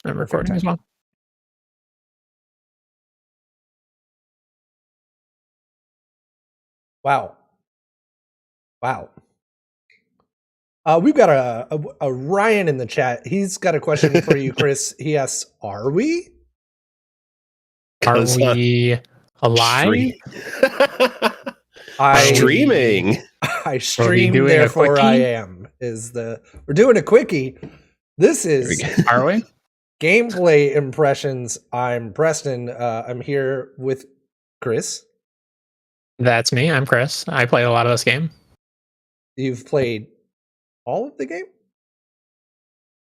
I'm recording as well. Wow. We've got a Ryan in the chat. He's got a question for you, Chris. He asks, "Are we? Are we alive? Streaming. I stream, therefore I am." We're doing a quickie. This is Are we? gameplay impressions. I'm Preston. I'm here with Chris. That's me. I'm Chris. I played a lot of this game. You've played all of the game?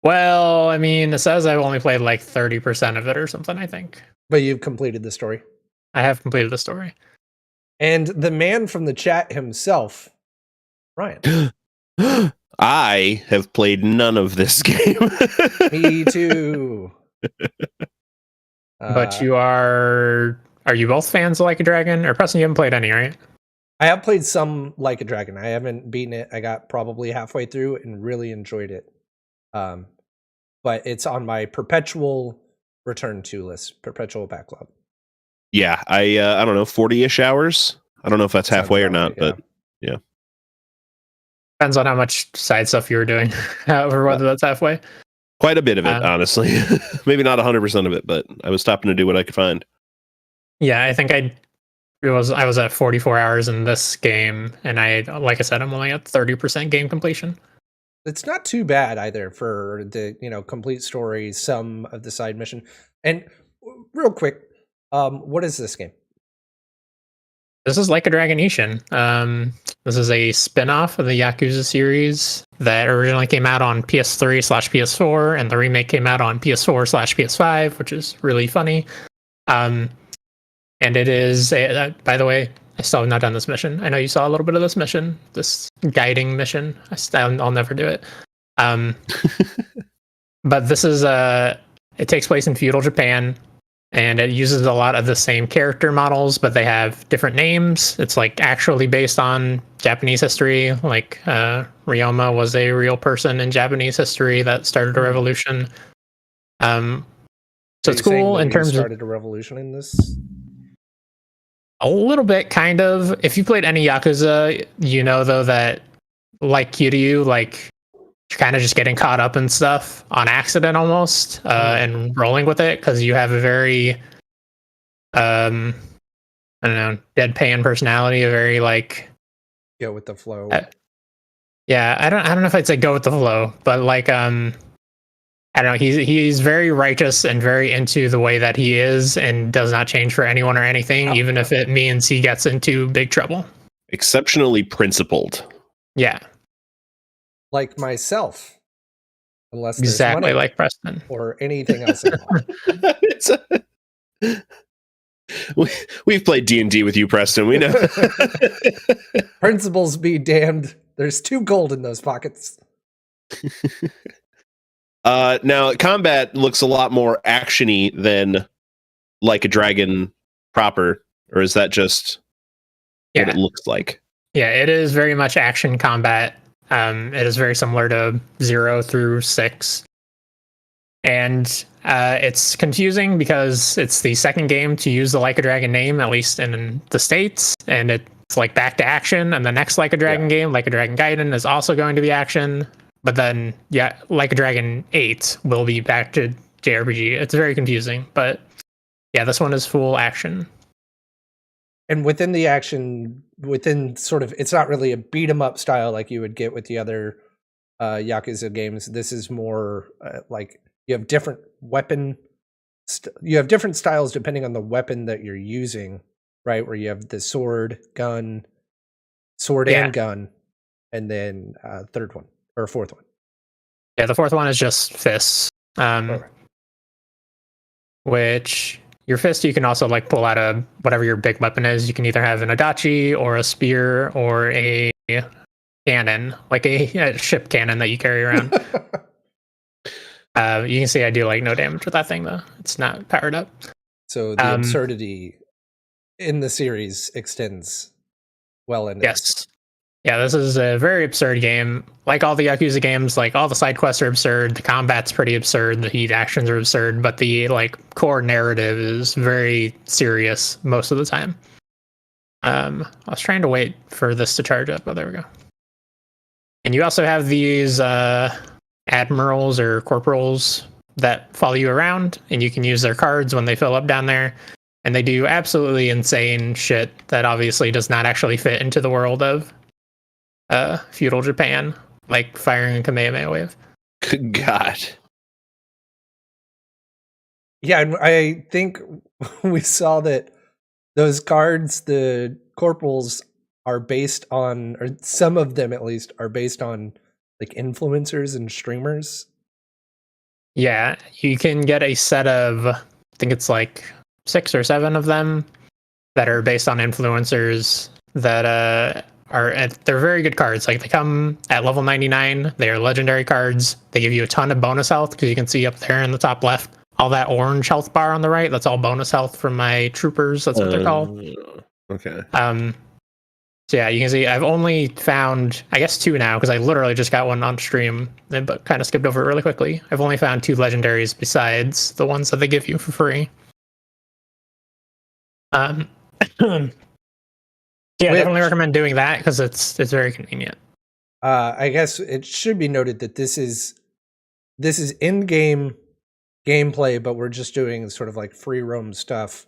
Well, I mean, it says I've only played like 30% of it or something, I think. But you've completed the story. I have completed the story. And the man from the chat himself, Ryan. I have played none of this game. Me too. But are you both fans of Like a Dragon? Or Preston, you haven't played any, right? I have played some Like a Dragon. I haven't beaten it. I got probably halfway through and really enjoyed it. But it's on my perpetual return to list, perpetual backlog. Yeah, I don't know, 40-ish hours. I don't know if that's halfway or not, but yeah. Depends on how much side stuff you were doing, or whether that's halfway. Quite a bit of it, honestly. Maybe not 100% of it, but I was stopping to do what I could find. Yeah, I think I was at 44 hours in this game, and like I said, I'm only at 30% game completion. It's not too bad either for the complete story, some of the side mission. And real quick, what is this game? This is Like a Dragon Ishin. This is a spin-off of the Yakuza series that originally came out on PS3/PS4, and the remake came out on PS4/PS5, which is really funny. And it is, by the way, I still have not done this mission. I know you saw a little bit of this mission, this guiding mission. I'll never do it. But this is it takes place in feudal Japan, and it uses a lot of the same character models, but they have different names. It's like actually based on Japanese history. Like Ryoma was a real person in Japanese history that started a revolution. So it's cool in terms of started a revolution in this. A little bit, kind of. If you played any Yakuza, you know, though, that like Kiryu, like you're kind of just getting caught up in stuff on accident almost, and rolling with it because you have a very, I don't know, deadpan personality, a very like go with the flow. Yeah, I don't know if I'd say go with the flow, but like I don't know. He's very righteous and very into the way that he is, and does not change for anyone or anything, even if it means he gets into big trouble. Exceptionally principled. Yeah, like myself, unless exactly money like Preston or anything else. We've played D&D with you, Preston. We know. Principles be damned. There's 2 gold in those pockets. Now, combat looks a lot more action-y than Like a Dragon proper, or is that just what it looks like? Yeah, it is very much action combat. It is very similar to 0 through 6. And it's confusing because it's the second game to use the Like a Dragon name, at least in the States, and it's like back to action, and the next Like a Dragon game, Like a Dragon Gaiden, is also going to be action. But then, yeah, Like a Dragon 8 will be back to JRPG. It's very confusing, but yeah, this one is full action. And within the action, sort of, it's not really a beat 'em up style like you would get with the other Yakuza games. This is more like you have different you have different styles depending on the weapon that you're using, right? Where you have the sword and gun, and then third one. Or fourth one. Yeah, the fourth one is just fists. Which your fist, you can also like pull out whatever your big weapon is. You can either have an adachi or a spear or a cannon, like a ship cannon that you carry around. You can see I do like no damage with that thing though. It's not powered up. So the absurdity in the series extends well into yes. Yeah, this is a very absurd game. Like all the Yakuza games, like all the side quests are absurd. The combat's pretty absurd. The heat actions are absurd, but the like core narrative is very serious most of the time. I was trying to wait for this to charge up. Oh, there we go. And you also have these admirals or corporals that follow you around, and you can use their cards when they fill up down there. And they do absolutely insane shit that obviously does not actually fit into the world of feudal Japan, like firing a Kamehameha wave. Good God. Yeah, I think we saw that those cards, the corporals, are based on, or some of them at least, are based on like influencers and streamers. Yeah, you can get a set of, I think it's like 6 or 7 of them that are based on influencers that they're very good cards. Like they come at level 99. They are legendary cards. They give you a ton of bonus health because you can see up there in the top left, all that orange health bar on the right. That's all bonus health from my troopers. That's what they're called. Okay. So yeah, you can see I've only found, I guess, 2 now because I literally just got one on stream, but kind of skipped over it really quickly. I've only found 2 legendaries besides the ones that they give you for free. Yeah, definitely recommend doing that because it's very convenient. I guess it should be noted that this is in-game gameplay, but we're just doing sort of like free roam stuff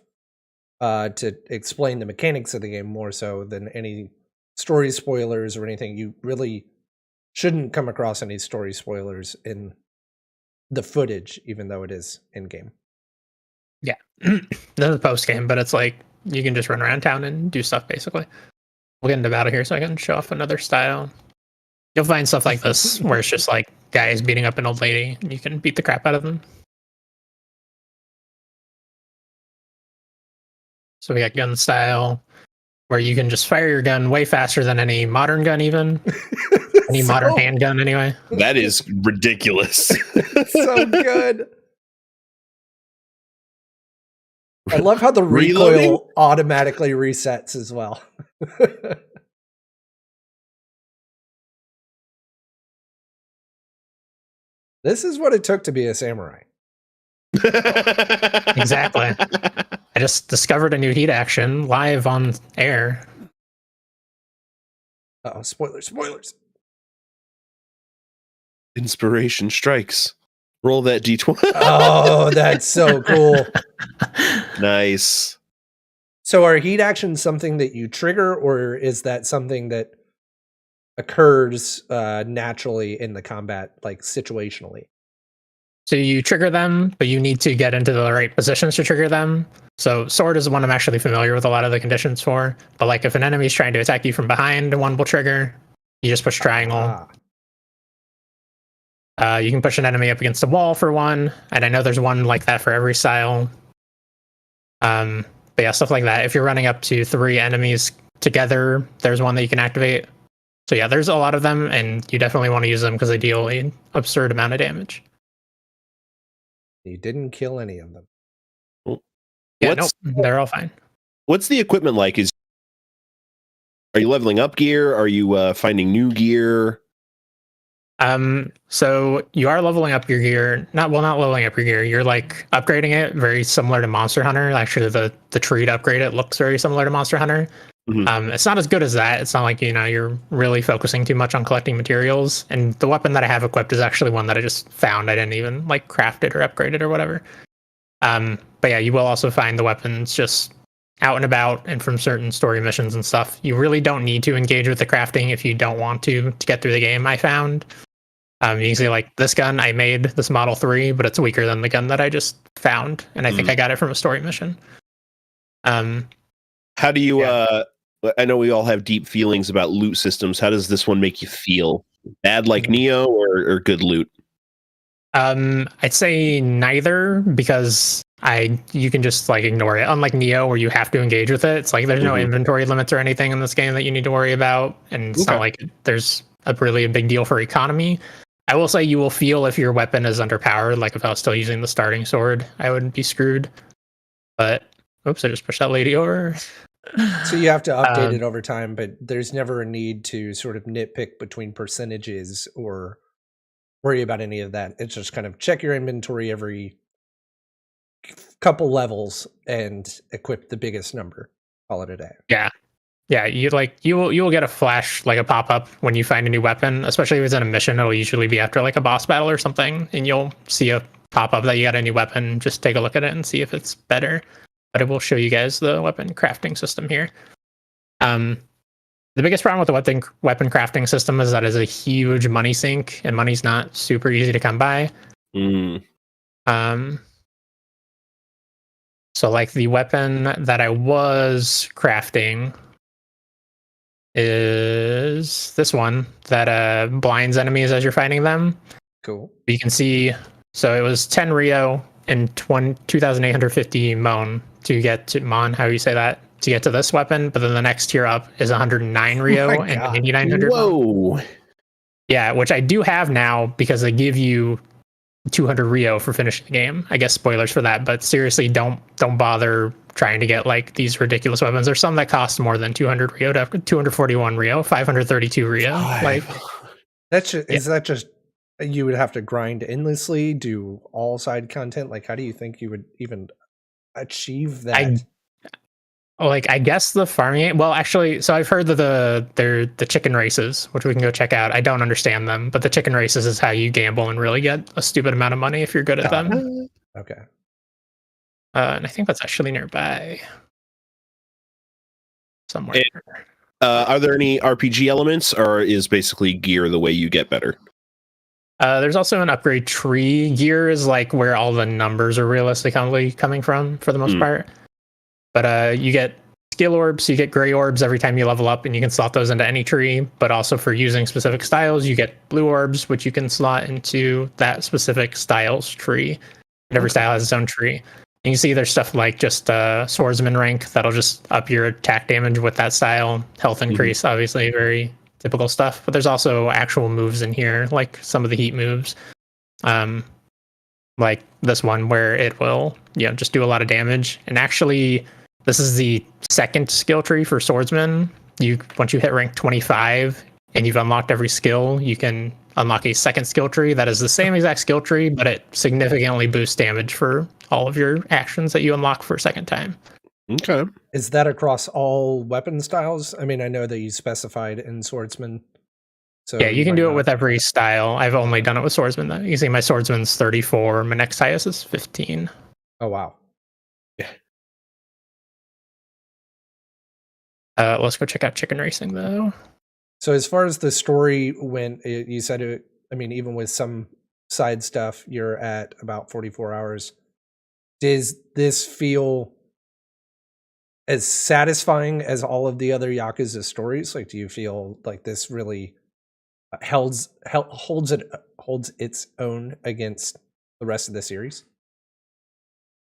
to explain the mechanics of the game more so than any story spoilers or anything. You really shouldn't come across any story spoilers in the footage, even though it is in-game. Yeah, this is post-game, but it's like you can just run around town and do stuff, basically. We'll get into battle here so I can show off another style. You'll find stuff like this where it's just like guys beating up an old lady and you can beat the crap out of them. So we got gun style where you can just fire your gun way faster than any modern gun, even. Any modern handgun, anyway. That is ridiculous. So good. I love how the recoil Reloading? automatically resets as well. This is what it took to be a samurai. Exactly. I just discovered a new heat action live on air. Uh-oh, spoilers. Inspiration strikes. Roll that D20. Oh, that's so cool. Nice. So are heat actions something that you trigger, or is that something that occurs naturally in the combat, like situationally? So you trigger them, but you need to get into the right positions to trigger them. So sword is the one I'm actually familiar with a lot of the conditions for. But like if an enemy's trying to attack you from behind, one will trigger. You just push triangle. You can push an enemy up against a wall for one, and I know there's one like that for every style. But yeah, stuff like that. If you're running up to 3 enemies together, there's one that you can activate. So yeah, there's a lot of them, and you definitely want to use them because they deal an absurd amount of damage. You didn't kill any of them. Yeah, nope, they're all fine. What's the equipment like? Are you leveling up gear? Are you finding new gear? So you are leveling up your gear. Not leveling up your gear. You're like upgrading it, very similar to Monster Hunter. Actually, the tree to upgrade it looks very similar to Monster Hunter. Mm-hmm. It's not as good as that. It's not like, you're really focusing too much on collecting materials. And the weapon that I have equipped is actually one that I just found. I didn't even like craft it or upgrade it or whatever. But yeah, you will also find the weapons just out and about and from certain story missions and stuff. You really don't need to engage with the crafting if you don't want to get through the game, I found. You can see like this gun I made, this Model 3, but it's weaker than the gun that I just found. And I think I got it from a story mission. How do you I know we all have deep feelings about loot systems. How does this one make you feel? Bad like Neo or good loot? I'd say neither, because you can just like ignore it. Unlike Neo, where you have to engage with it. It's like there's no inventory limits or anything in this game that you need to worry about, and it's not like there's a big deal for economy. I will say you will feel if your weapon is underpowered. Like if I was still using the starting sword, I would be screwed. But oops, I just pushed that lady over. So you have to update it over time, but there's never a need to sort of nitpick between percentages or worry about any of that. It's just kind of check your inventory every couple levels and equip the biggest number. Call it a day. Yeah, you'll get a flash, like a pop-up when you find a new weapon, especially if it's in a mission. It'll usually be after like a boss battle or something, and you'll see a pop-up that you got a new weapon. Just take a look at it and see if it's better. But it will show you guys the weapon crafting system here. The biggest problem with the weapon crafting system is that it's a huge money sink, and money's not super easy to come by. So like the weapon that I was crafting is this one that blinds enemies as you're fighting them. Cool. You can see, so it was 10 Rio and 2,850 Mon to get to Mon, how you say that, to get to this weapon, but then the next tier up is 109 Rio and 8,900 Whoa. Yeah, which I do have now because they give you 200 Rio for finishing the game. I guess spoilers for that, but seriously, don't bother trying to get like these ridiculous weapons. There's some that cost more than 200 Rio, 241 Rio, 532 Rio. Like is that just you would have to grind endlessly, do all side content? Like, how do you think you would even achieve that? I guess the farming. Well, actually, so I've heard that they're the chicken races, which we can go check out. I don't understand them, but the chicken races is how you gamble and really get a stupid amount of money if you're good at them. Okay. And I think that's actually nearby somewhere. Are there any RPG elements, or is basically gear the way you get better? There's also an upgrade tree. Gear is like where all the numbers are realistically coming from for the most part. But you get skill orbs, you get gray orbs every time you level up, and you can slot those into any tree. But also for using specific styles, you get blue orbs, which you can slot into that specific styles tree. And every style has its own tree. You can see there's stuff like just swordsman rank that'll just up your attack damage with that style. Health increase, obviously, very typical stuff. But there's also actual moves in here, like some of the heat moves. Like this one where it will, just do a lot of damage. And actually, this is the second skill tree for swordsman. Once you hit rank 25 and you've unlocked every skill, you can unlock a second skill tree that is the same exact skill tree, but it significantly boosts damage for all of your actions that you unlock for a second time. Okay. Is that across all weapon styles? I mean, I know that you specified in swordsman. So yeah, you can do it with every style. I've only done it with swordsman though. You can see my swordsman's 34, my next highest is 15. Oh wow. Yeah. Let's go check out chicken racing though. So as far as the story went, you said it, I mean, even with some side stuff, you're at about 44 hours. Does this feel as satisfying as all of the other Yakuza stories? Like, do you feel like this really holds its own against the rest of the series?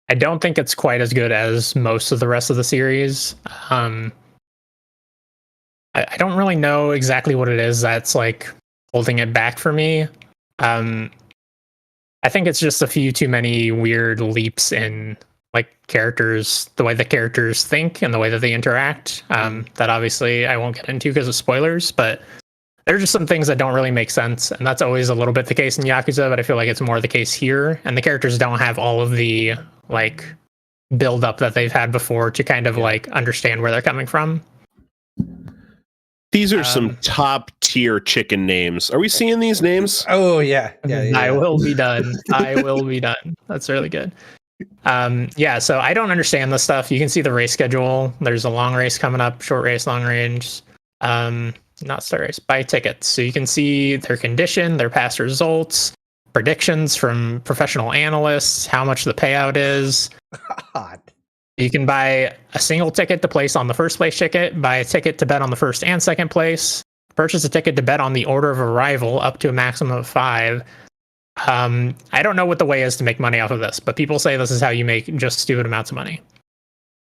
I don't think it's quite as good as most of the rest of the series. I don't really know exactly what it is that's like holding it back for me. I think it's just a few too many weird leaps in like characters, the way the characters think and the way that they interact. That obviously I won't get into because of spoilers, but there are just some things that don't really make sense, and that's always a little bit the case in Yakuza, but I feel like it's more the case here, and the characters don't have all of the like build up that they've had before to kind of like understand where they're coming from. These are some top tier chicken names. Are we seeing these names? Oh yeah. I will be done. I will be done. That's really good. So I don't understand this stuff. You can see the race schedule. There's a long race coming up, short race, long range. Not star race, buy tickets. So you can see their condition, their past results, predictions from professional analysts, how much the payout is. God. You can buy a single ticket to place on the first place ticket, buy a ticket to bet on the first and second place, purchase a ticket to bet on the order of arrival up to a maximum of 5. I don't know what the way is to make money off of this, but people say this is how you make just stupid amounts of money.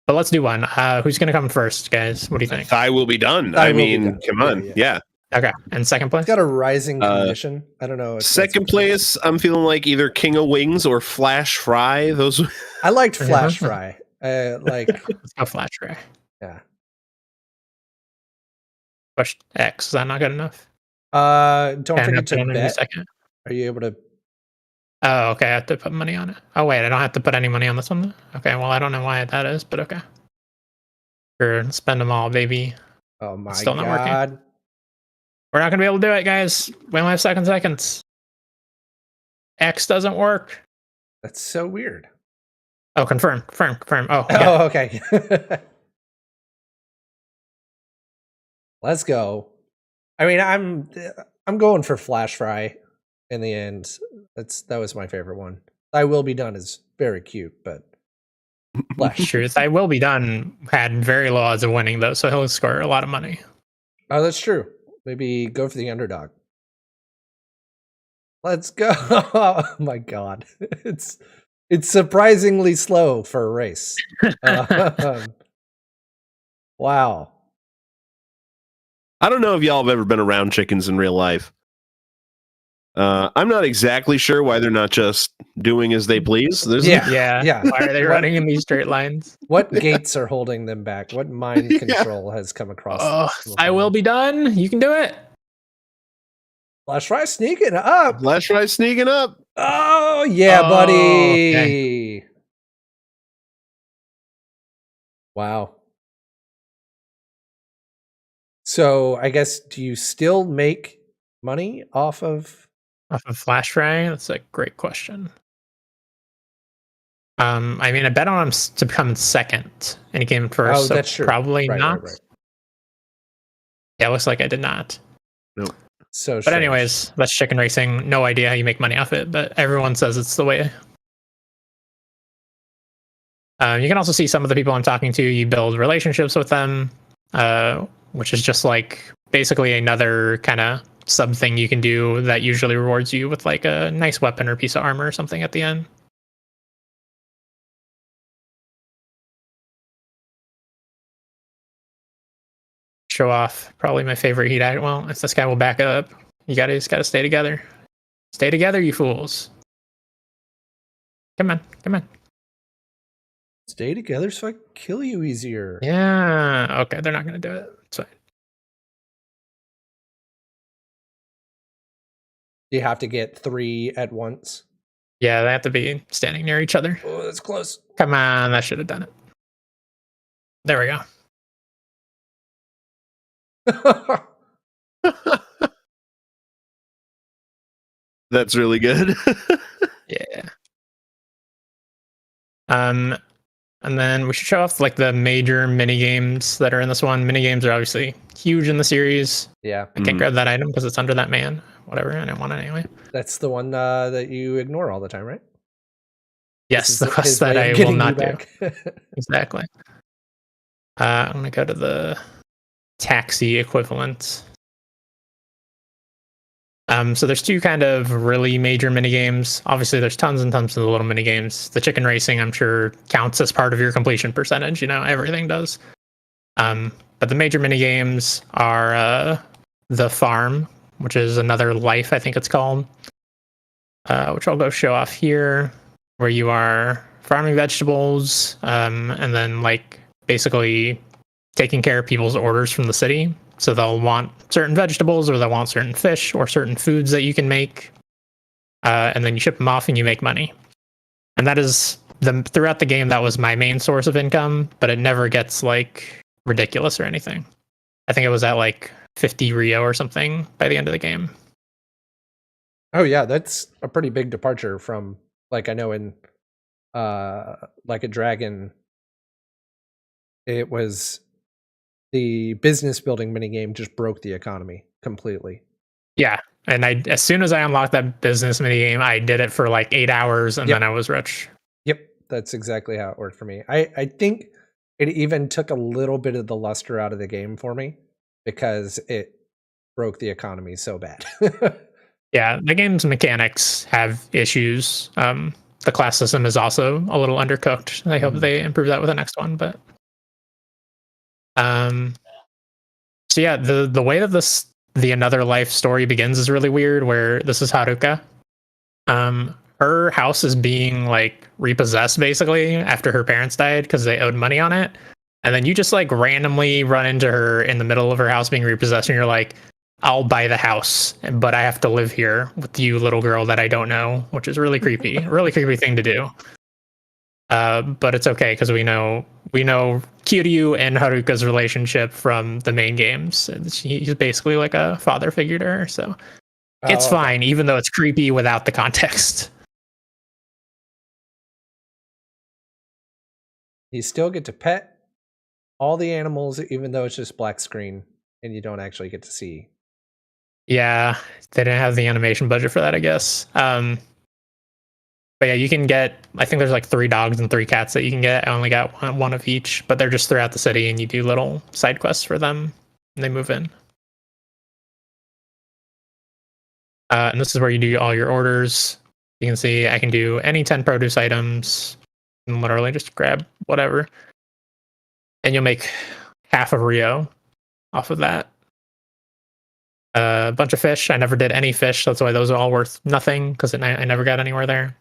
But let's do one. Who's going to come first, guys? What do you think? I will be done. I mean, come on. Yeah. Okay. And second place? It's got a rising condition. I don't know. Second place, I'm feeling like either King of Wings or Flash Fry. Those. I liked Flash Fry. Let's go Flash Fry. Yeah. Push X. Is that not good enough? Don't Okay, I'm gonna forget put to it in a bet. second. Are you able to? Oh, okay. I have to put money on it. Oh wait, I don't have to put any money on this one. Okay, well I don't know why that is, but okay. Sure, spend them all, baby. Oh my still not working. god! We're not gonna be able to do it, guys. We only have seconds. X doesn't work. That's so weird. Oh, confirm. Oh, Oh, okay. Let's go. I mean, I'm going for Flash Fry in the end. That was my favorite one. I Will Be Done is very cute, but Flash. Truth. I Will Be Done had very low odds of winning though, so he'll score a lot of money. Oh, that's true. Maybe go for the underdog. Let's go. Oh my god. It's surprisingly slow for a race. Wow. I don't know if y'all have ever been around chickens in real life. I'm not exactly sure why they're not just doing as they please. Yeah. Why are they running in these straight lines? What gates are holding them back? What mind control has come across? Oh, I Will Be Done. You can do it. Flash Fry sneaking up. Flash Fry sneaking up. Oh yeah, buddy. Okay. Wow. So I guess, do you still make money off of Flash Fry? That's a great question. I mean, I bet on him to become second, and he came first. Oh, so that's true. Probably not. Right. Yeah, it looks like I did not. Nope. So, but anyways, that's chicken racing. No idea how you make money off it, but everyone says it's the way. You can also see some of the people I'm talking to. You build relationships with them, which is just like basically another kind of sub thing you can do that usually rewards you with like a nice weapon or piece of armor or something at the end. Show off probably my favorite heat item. Well, if this guy will back up, you just gotta stay together. Stay together, you fools. Come on. Stay together so I can kill you easier. Yeah. Okay, they're not gonna do it. It's fine. You have to get 3 at once. Yeah, they have to be standing near each other. Oh, that's close. Come on, that should have done it. There we go. That's really good. Yeah. And then we should show off like the major mini games that are in this one. Mini games are obviously huge in the series. Yeah. I can't grab that item because it's under that man. Whatever, I didn't want it anyway. That's the one that you ignore all the time, right? Yes, the quest that I will not do. Exactly. I'm gonna go to the taxi equivalent. So there's 2 kind of really major mini games. Obviously, there's tons and tons of the little mini games. The chicken racing, I'm sure, counts as part of your completion percentage. You know, everything does. But the major mini games are the farm, which is another life, I think it's called. Which I'll go show off here, where you are farming vegetables, and then like basically taking care of people's orders from the city. So they'll want certain vegetables, or they'll want certain fish, or certain foods that you can make, and then you ship them off and you make money. And that is throughout the game. That was my main source of income, but it never gets like ridiculous or anything. I think it was at like 50 Rio or something by the end of the game. Oh yeah, that's a pretty big departure from, like, I know in Like a Dragon, it was the business building minigame just broke the economy completely. Yeah, and as soon as I unlocked that business minigame, I did it for like 8 hours, and then I was rich. Yep, that's exactly how it worked for me. I think it even took a little bit of the luster out of the game for me because it broke the economy so bad. Yeah, the game's mechanics have issues. The class system is also a little undercooked. I hope they improve that with the next one. But so yeah, the way that the Another Life story begins is really weird. Where this is Haruka. Her house is being like repossessed basically after her parents died because they owed money on it. And then you just like randomly run into her in the middle of her house being repossessed, and you're like, I'll buy the house, but I have to live here with you, little girl that I don't know, which is really creepy. Really creepy thing to do. But it's okay because we know Kiryu and Haruka's relationship from the main games. He's basically like a father figure to her, so it's fine, even though it's creepy without the context. You still get to pet all the animals, even though it's just black screen and you don't actually get to see. Yeah, they didn't have the animation budget for that, I guess. But yeah, you can get, I think there's like 3 dogs and 3 cats that you can get. I only got one of each, but they're just throughout the city, and you do little side quests for them, and they move in. And this is where you do all your orders. You can see I can do any 10 produce items, and literally just grab whatever. And you'll make half of Rio off of that. A bunch of fish. I never did any fish. That's why those are all worth nothing, because I never got anywhere there.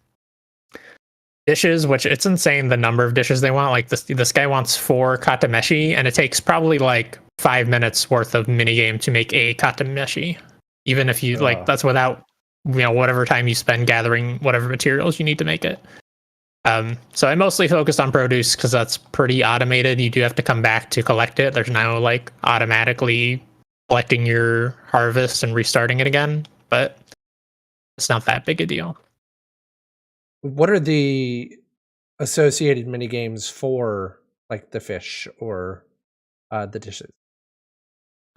Dishes, which it's insane the number of dishes they want. Like this guy wants 4 katameshi, and it takes probably like 5 minutes worth of minigame to make a katameshi. Even if you like, that's without whatever time you spend gathering whatever materials you need to make it. So I mostly focused on produce because that's pretty automated. You do have to come back to collect it. There's no like automatically collecting your harvest and restarting it again, but it's not that big a deal. What are the associated mini games for like the fish or the dishes?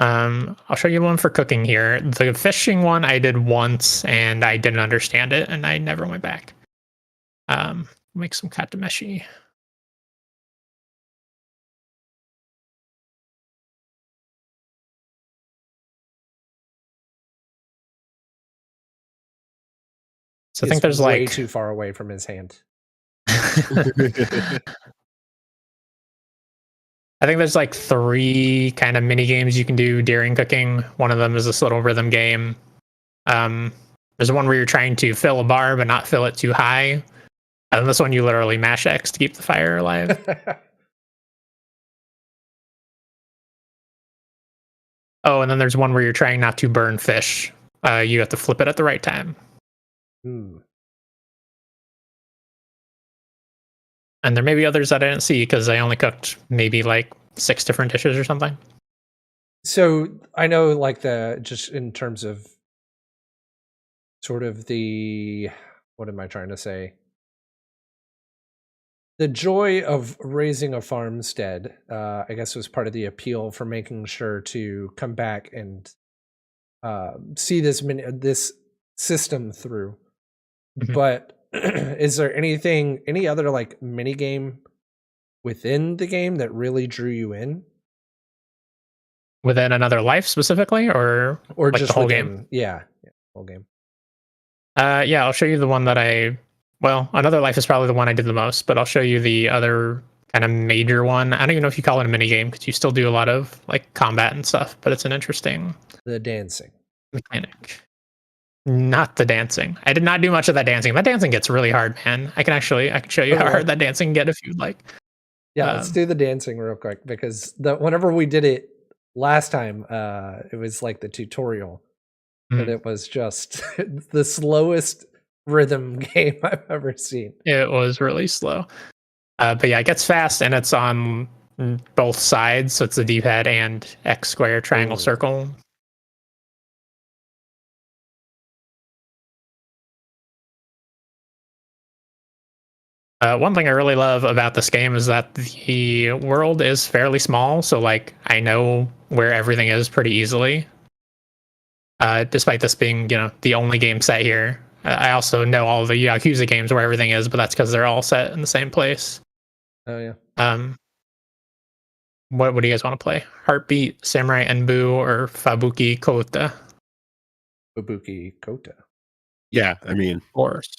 I'll show you one for cooking here. The fishing one I did once and I didn't understand it and I never went back. Make some katameshi. So I think there's way like too far away from his hand. I think there's like 3 kind of mini games you can do during cooking. One of them is this little rhythm game. There's one where you're trying to fill a bar but not fill it too high. And this one you literally mash X to keep the fire alive. Oh, and then there's one where you're trying not to burn fish. You have to flip it at the right time. And there may be others that I didn't see because I only cooked maybe like 6 different dishes or something. So I know like just in terms of sort of what am I trying to say? The joy of raising a farmstead, I guess, was part of the appeal for making sure to come back and see this system through. But is there any other like mini game within the game that really drew you in? Within Another Life specifically, or like just the whole game? Yeah, whole game. Yeah, I'll show you the one that Another Life is probably the one I did the most, but I'll show you the other kind of major one. I don't even know if you call it a mini game because you still do a lot of like combat and stuff, but it's an interesting the dancing mechanic. Not the dancing. I did not do much of that dancing. That dancing gets really hard, man. I can show you how hard that dancing can get if you'd like. Yeah, let's do the dancing real quick because whenever we did it last time, it was like the tutorial, and it was just the slowest rhythm game I've ever seen. It was really slow. But yeah, it gets fast and it's on both sides. So it's the D-pad and X square, triangle, circle. One thing I really love about this game is that the world is fairly small. So like I know where everything is pretty easily. Despite this being, the only game set here. I also know all the Yakuza games where everything is, but that's because they're all set in the same place. Oh yeah. What do you guys want to play? Heartbeat, Samurai Enbu, or Fabuki Kota? Fabuki Kota. Yeah, I mean, of course.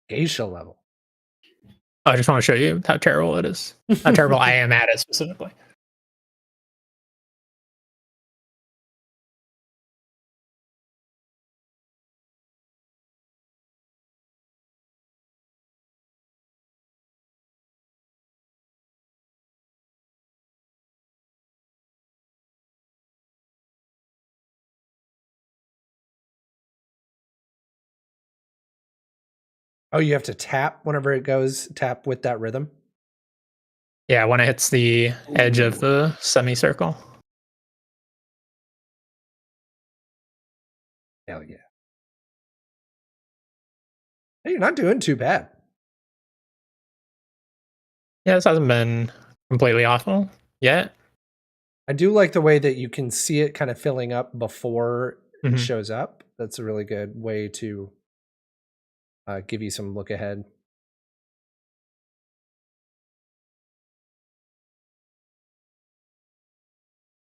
Geisha level. I just want to show you how terrible it is. How terrible I am at it specifically. Oh, you have to tap whenever it goes, tap with that rhythm? Yeah, when it hits the edge of the semicircle. Hell yeah. Hey, you're not doing too bad. Yeah, this hasn't been completely awful yet. I do like the way that you can see it kind of filling up before it Mhm. shows up. That's a really good way to give you some look ahead.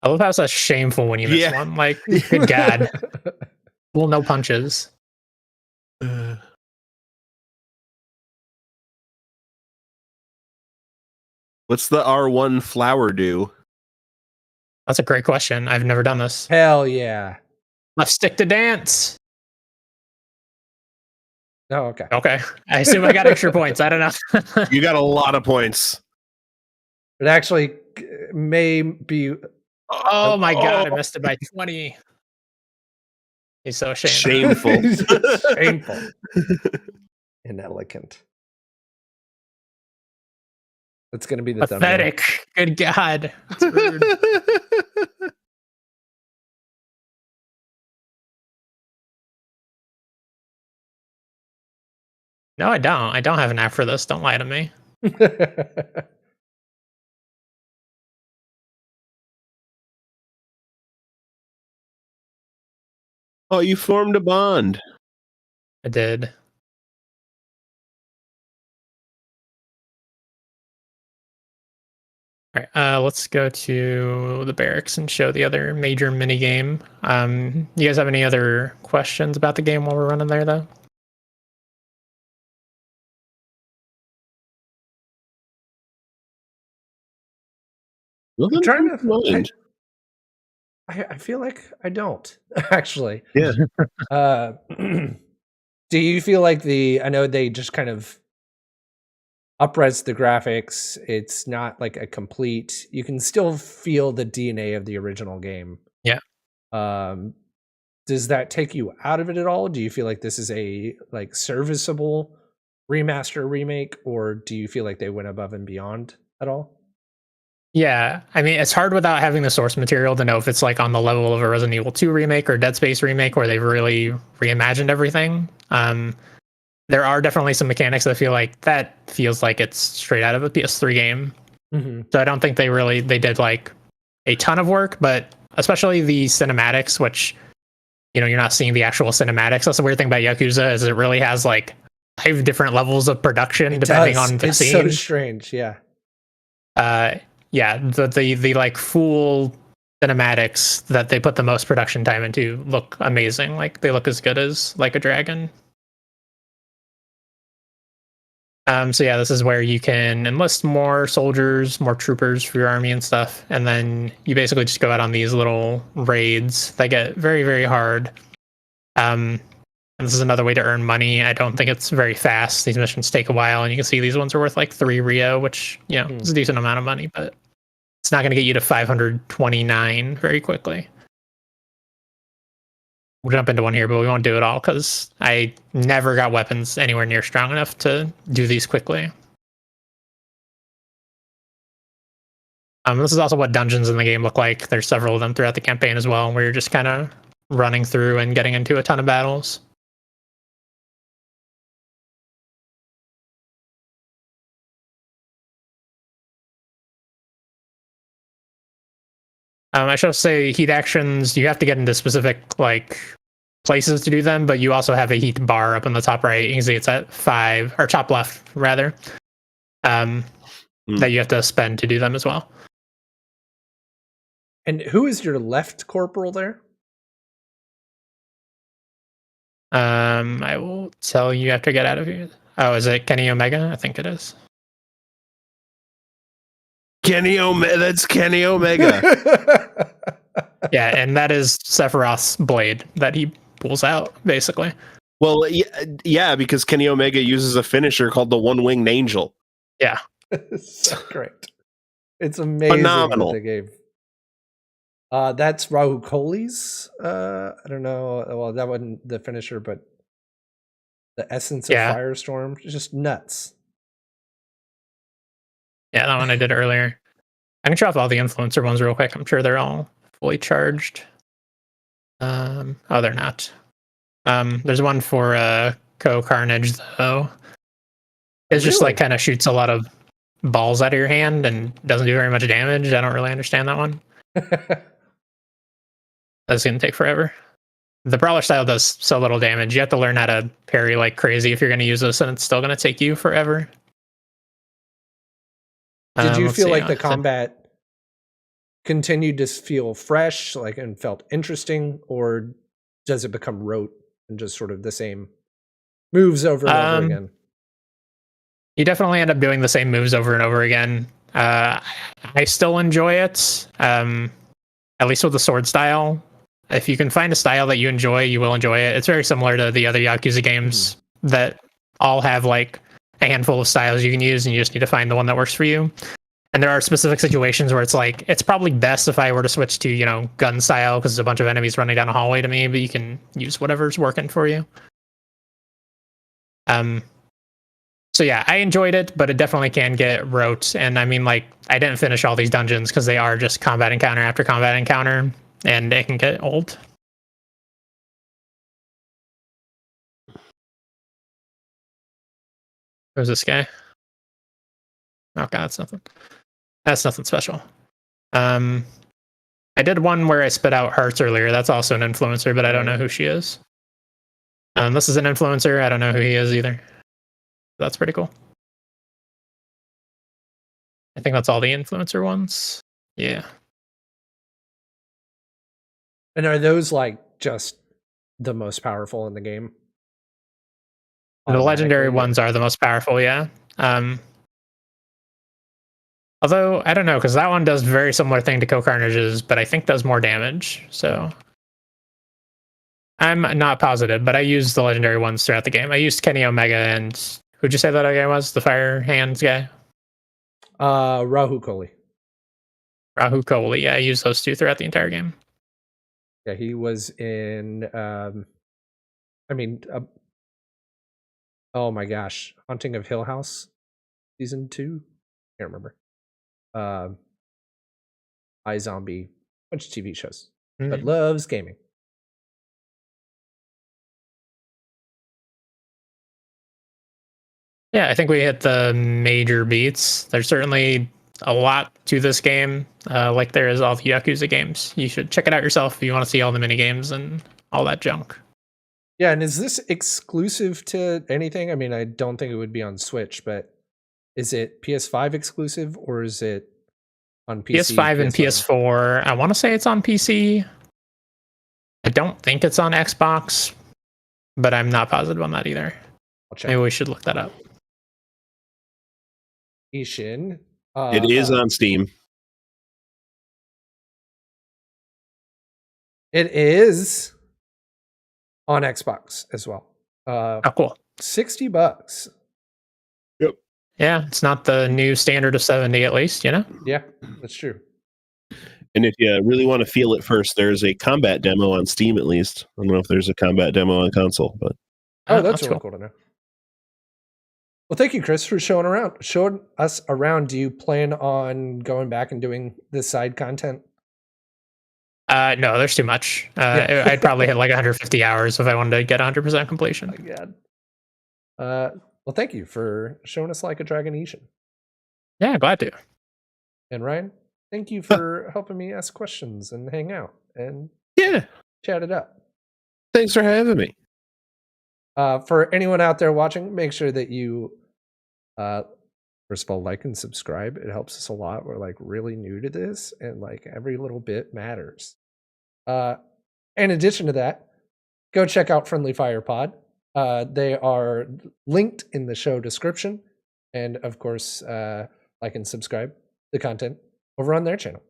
I love how it's shameful when you miss Yeah. one. Like, good God. Well, no punches. What's the R1 flower do? That's a great question. I've never done this. Hell yeah. Left stick to dance. Oh, okay. Okay. I assume I got extra points. I don't know. You got a lot of points. It actually may be Oh my God. I missed it by 20. He's so ashamed. Shameful. shameful. Inelegant. That's going to be the Pathetic. Good God. That's rude. No, I don't. I don't have an app for this. Don't lie to me. thumbnail. Oh, you formed a bond. I did. All right, let's go to the barracks and show the other major mini game. You guys have any other questions about the game while we're running there, though? I'm trying to. I feel like I don't actually. Yeah. Do you feel like I know they just kind of upres the graphics. It's not like a complete. You can still feel the DNA of the original game. Yeah. Does that take you out of it at all? Do you feel like this is a like serviceable remaster remake, or do you feel like they went above and beyond at all? Yeah, I mean, it's hard without having the source material to know if it's like on the level of a Resident Evil 2 remake or Dead Space remake where they've really reimagined everything. There are definitely some mechanics that feel like that feels like it's straight out of a PS3 game. Mm-hmm. So I don't think they did like a ton of work, but especially the cinematics, which you're not seeing the actual cinematics. That's the weird thing about Yakuza is it really has like 5 different levels of production depending on the scene. It's so strange, yeah. Yeah, the like full cinematics that they put the most production time into look amazing. Like they look as good as Like a Dragon. So yeah, this is where you can enlist more soldiers, more troopers for your army and stuff, and then you basically just go out on these little raids that get very, very hard. And this is another way to earn money. I don't think it's very fast. These missions take a while, and you can see these ones are worth like 3 Rio, which is a decent amount of money, but it's not going to get you to 529 very quickly. We'll jump into one here, but we won't do it all because I never got weapons anywhere near strong enough to do these quickly. This is also what dungeons in the game look like. There's several of them throughout the campaign as well, where you're just kind of running through and getting into a ton of battles. I should say heat actions, you have to get into specific like places to do them, but you also have a heat bar up in the top right. You can see it's at 5, or top left rather, that you have to spend to do them as well. And who is your left corporal there? I will tell you after I get out of here. Oh, is it Kenny Omega? I think it is. Kenny Omega. That's Kenny Omega. Yeah, and that is Sephiroth's blade that he pulls out, basically. Well, yeah, because Kenny Omega uses a finisher called the One-Winged Angel. Yeah. So great. It's amazing. Phenomenal. What they gave. That's Rahu Kohli's. I don't know. Well, that wasn't the finisher, but The Essence of Firestorm, just nuts. Yeah, that one I did earlier. I can show off all the influencer ones real quick. I'm sure they're all fully charged. Oh, they're not. There's one for Carnage though. It's just like kind of shoots a lot of balls out of your hand and doesn't do very much damage. I don't really understand that one. That's gonna take forever. The brawler style does so little damage. You have to learn how to parry like crazy if you're going to use this, and it's still going to take you forever. Did you feel like the combat continued to feel fresh, like, and felt interesting, or does it become rote and just sort of the same moves over and over again? You definitely end up doing the same moves over and over again. I still enjoy it, at least with the sword style. If you can find a style that you enjoy, you will enjoy it. It's very similar to the other Yakuza games that all have like a handful of styles you can use, and you just need to find the one that works for you. And there are specific situations where it's like, it's probably best if I were to switch to, you know, gun style because there's a bunch of enemies running down a hallway to me, but you can use whatever's working for you. So yeah, I enjoyed it, but it definitely can get rote. And I mean, like, I didn't finish all these dungeons because they are just combat encounter after combat encounter, and it can get old. Who's this guy? Oh god, that's nothing. That's nothing special. I did one where I spit out hearts earlier. That's also an influencer, but I don't know who she is. This is an influencer. I don't know who he is either. That's pretty cool. I think that's all the influencer ones. Yeah. And are those like just the most powerful in the game? The legendary ones are the most powerful, yeah. Although, I don't know, because that one does very similar thing to Carnage's, but I think does more damage, so... I'm not positive, but I used the legendary ones throughout the game. I used Kenny Omega and... Who'd you say that guy was? The Fire Hands guy? Rahu Kohli. Rahu Kohli, yeah, I used those two throughout the entire game. Yeah, he was in... oh my gosh. Haunting of Hill House? Season 2? Can't remember. iZombie, bunch of TV shows, but loves gaming. Yeah, I think we hit the major beats. There's certainly a lot to this game, like there is all the Yakuza games. You should check it out yourself if you want to see all the mini games and all that junk. Yeah, and is this exclusive to anything? I mean, I don't think it would be on Switch, but is it PS5 exclusive or is it on PC? PS5 and PS4. I want to say it's on PC. I don't think it's on Xbox, but I'm not positive on that either. I'll check. Maybe we should look that up. Ishin. It is on Steam. It is on Xbox as well. Oh, cool. $60. Yep. Yeah, it's not the new standard of 70 at least, you know? Yeah, that's true. And if you really want to feel it first, there's a combat demo on Steam at least. I don't know if there's a combat demo on console, but... Oh, that's really cool to know. Well, thank you, Chris, for showing us around. Do you plan on going back and doing this side content? No, there's too much. I'd probably hit like 150 hours if I wanted to get 100% completion. Oh my god. Well, thank you for showing us Like a Dragon Ishin. Yeah, glad to. And Ryan, thank you for helping me ask questions and hang out and chat it up. Thanks for having me. For anyone out there watching, make sure that you, first of all, like and subscribe. It helps us a lot. We're like really new to this, and like every little bit matters. In addition to that, go check out Friendly Fire Pod. They are linked in the show description, and of course, like and subscribe the content over on their channel.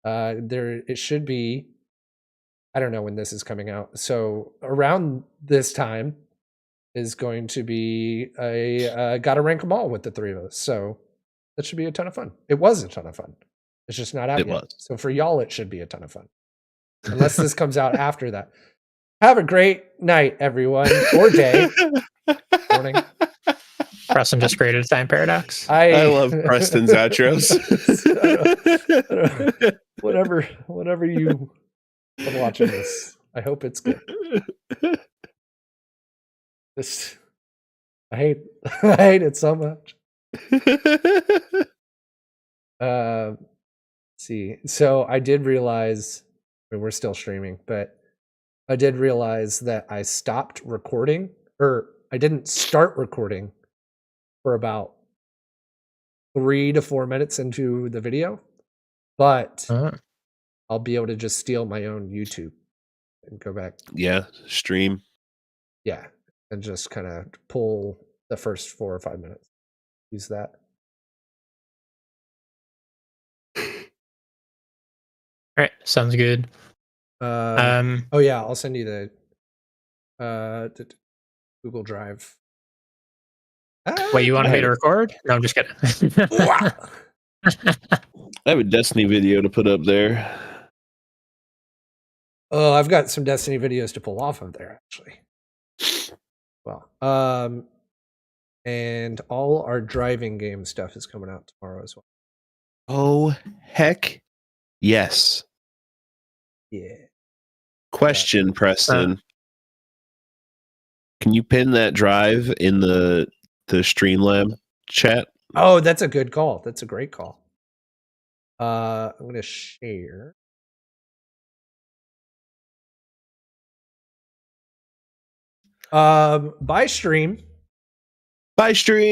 It should be. I don't know when this is coming out, so around this time is going to be a gotta rank them all with the three of us. So that should be a ton of fun. It was a ton of fun. It's just not out yet. So for y'all, it should be a ton of fun. Unless this comes out after that. Have a great night, everyone, or day, morning. Preston just created a time paradox. I love Preston's outros. I don't, whatever you are watching this, I hope it's good. I hate it so much. Let's see. So I did realize, I mean, we're still streaming, but I did realize that I stopped recording, or I didn't start recording for about 3 to 4 minutes into the video, but I'll be able to just steal my own YouTube and go back. Yeah, stream. Yeah, and just kind of pull the first 4 or 5 minutes. Use that. All right, sounds good. Oh yeah, I'll send you the Google Drive. Wait, you want me to record? No, I'm just kidding. I have a Destiny video to put up there. Oh, I've got some Destiny videos to pull off of there, actually. Well, and all our driving game stuff is coming out tomorrow as well. Oh, heck yes. Yeah. Question, Preston. Can you pin that drive in the Streamlab chat? Oh, that's a good call. That's a great call. I'm going to share. Bye, stream. Bye, stream.